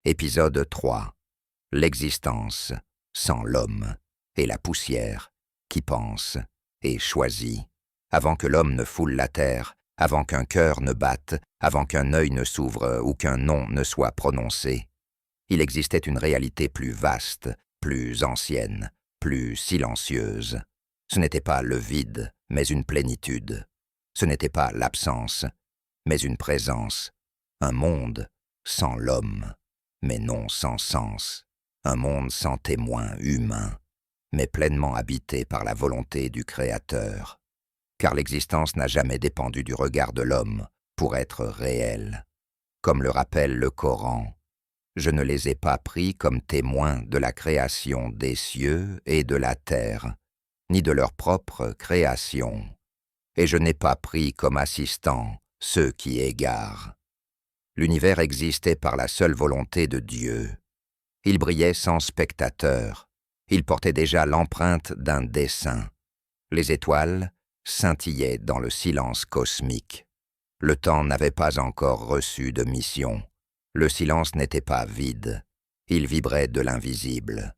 Épisode 3. L'existence sans l'homme et la poussière qui pense et choisit. Avant que l'homme ne foule la terre, avant qu'un cœur ne batte, avant qu'un œil ne s'ouvre ou qu'un nom ne soit prononcé, il existait une réalité plus vaste, plus ancienne, plus silencieuse. Ce n'était pas le vide, mais une plénitude. Ce n'était pas l'absence, mais une présence. Un monde sans l'homme, mais non sans sens. Un monde sans témoin humain, mais pleinement habité par la volonté du Créateur. Car l'existence n'a jamais dépendu du regard de l'homme pour être réelle. Comme le rappelle le Coran, « Je ne les ai pas pris comme témoins de la création des cieux et de la terre, ni de leur propre création, et je n'ai pas pris comme assistants ceux qui égarent. » L'univers existait par la seule volonté de Dieu. Il brillait sans spectateur. Il portait déjà l'empreinte d'un dessein. Les étoiles scintillaient dans le silence cosmique. Le temps n'avait pas encore reçu de mission. Le silence n'était pas vide. Il vibrait de l'invisible.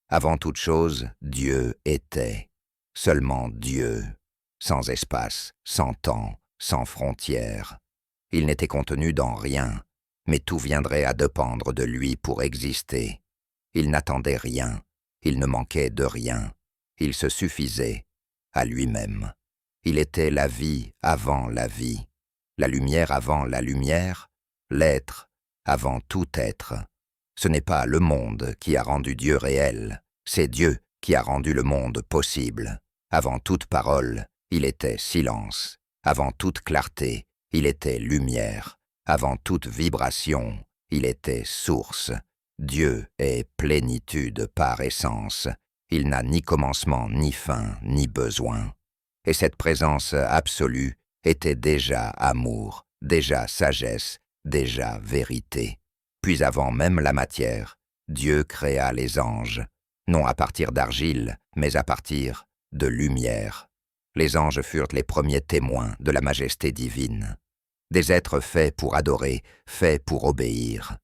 Avant toute chose, Dieu était. Seulement Dieu. Sans espace, sans temps, sans frontières. Il n'était contenu dans rien, mais tout viendrait à dépendre de lui pour exister. Il n'attendait rien, il ne manquait de rien, il se suffisait à lui-même. Il était la vie avant la vie, la lumière avant la lumière, l'être avant tout être. Ce n'est pas le monde qui a rendu Dieu réel, c'est Dieu qui a rendu le monde possible. Avant toute parole, il était silence. Avant toute clarté, il était lumière. Avant toute vibration, il était source. Dieu est plénitude par essence. Il n'a ni commencement, ni fin, ni besoin. Et cette présence absolue était déjà amour, déjà sagesse, déjà vérité. Puis avant même la matière, Dieu créa les anges, non à partir d'argile, mais à partir de lumière. Les anges furent les premiers témoins de la majesté divine. Des êtres faits pour adorer, faits pour obéir.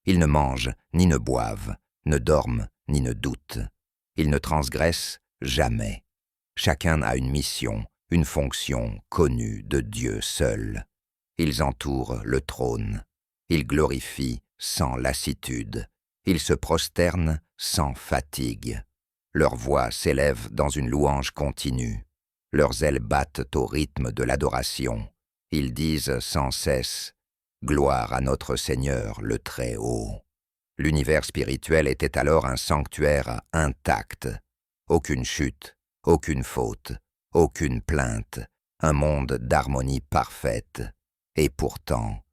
Ils ne mangent ni ne boivent, ne dorment ni ne doutent. Ils ne transgressent jamais. Chacun a une mission, une fonction connue de Dieu seul. Ils entourent le trône. Ils glorifient sans lassitude. Ils se prosternent sans fatigue. Leur voix s'élève dans une louange continue. Leurs ailes battent au rythme de l'adoration. Ils disent sans cesse « Gloire à notre Seigneur le Très-Haut ». L'univers spirituel était alors un sanctuaire intact. Aucune chute, aucune faute, aucune plainte, un monde d'harmonie parfaite. Et pourtant,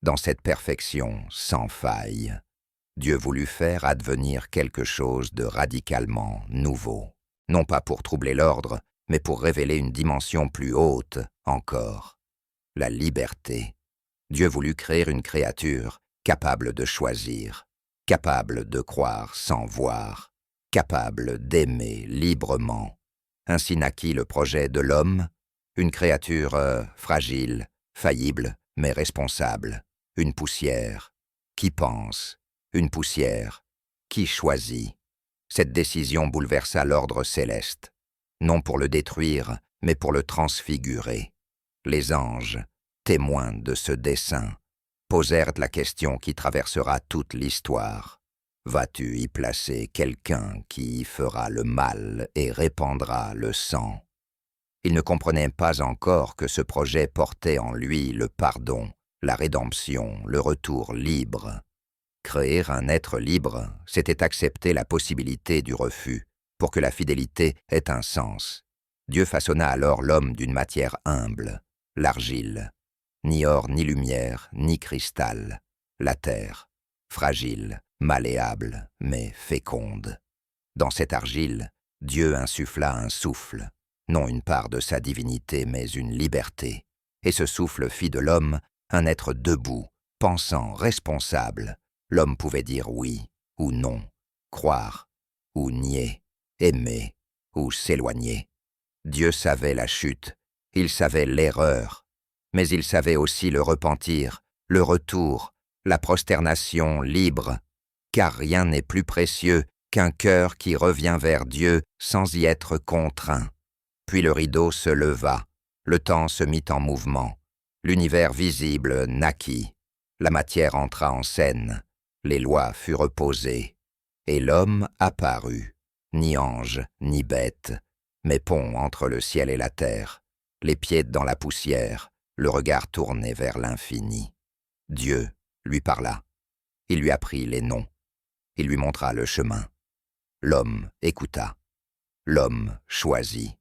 dans cette perfection sans faille, Dieu voulut faire advenir quelque chose de radicalement nouveau. Non pas pour troubler l'ordre, mais pour révéler une dimension plus haute encore, la liberté. Dieu voulut créer une créature capable de choisir, capable de croire sans voir, capable d'aimer librement. Ainsi naquit le projet de l'homme, une créature fragile, faillible, mais responsable, une poussière qui pense, une poussière qui choisit. Cette décision bouleversa l'ordre céleste. Non pour le détruire, mais pour le transfigurer. Les anges, témoins de ce dessein, posèrent la question qui traversera toute l'histoire. Vas-tu y placer quelqu'un qui y fera le mal et répandra le sang? Ils ne comprenaient pas encore que ce projet portait en lui le pardon, la rédemption, le retour libre. Créer un être libre, c'était accepter la possibilité du refus, pour que la fidélité ait un sens. Dieu façonna alors l'homme d'une matière humble, l'argile. Ni or, ni lumière, ni cristal. La terre, fragile, malléable, mais féconde. Dans cette argile, Dieu insuffla un souffle, non une part de sa divinité, mais une liberté. Et ce souffle fit de l'homme un être debout, pensant, responsable. L'homme pouvait dire oui ou non, croire ou nier, aimer ou s'éloigner. Dieu savait la chute, il savait l'erreur, mais il savait aussi le repentir, le retour, la prosternation libre, car rien n'est plus précieux qu'un cœur qui revient vers Dieu sans y être contraint. Puis le rideau se leva, le temps se mit en mouvement, l'univers visible naquit, la matière entra en scène, les lois furent posées, et l'homme apparut, ni ange, ni bête, mais pont entre le ciel et la terre, les pieds dans la poussière, le regard tourné vers l'infini. Dieu lui parla, il lui apprit les noms, il lui montra le chemin. L'homme écouta, l'homme choisit,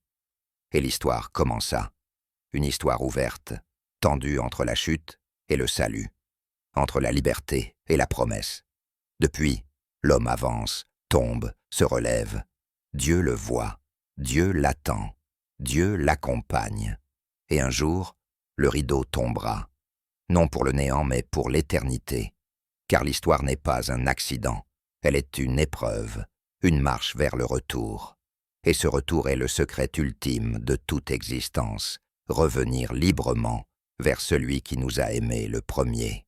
et l'histoire commença, une histoire ouverte, tendue entre la chute et le salut, entre la liberté et la promesse. Depuis, l'homme avance, tombe, se relève. Dieu le voit, Dieu l'attend, Dieu l'accompagne. Et un jour, le rideau tombera, non pour le néant mais pour l'éternité, car l'histoire n'est pas un accident, elle est une épreuve, une marche vers le retour. Et ce retour est le secret ultime de toute existence, revenir librement vers celui qui nous a aimés le premier.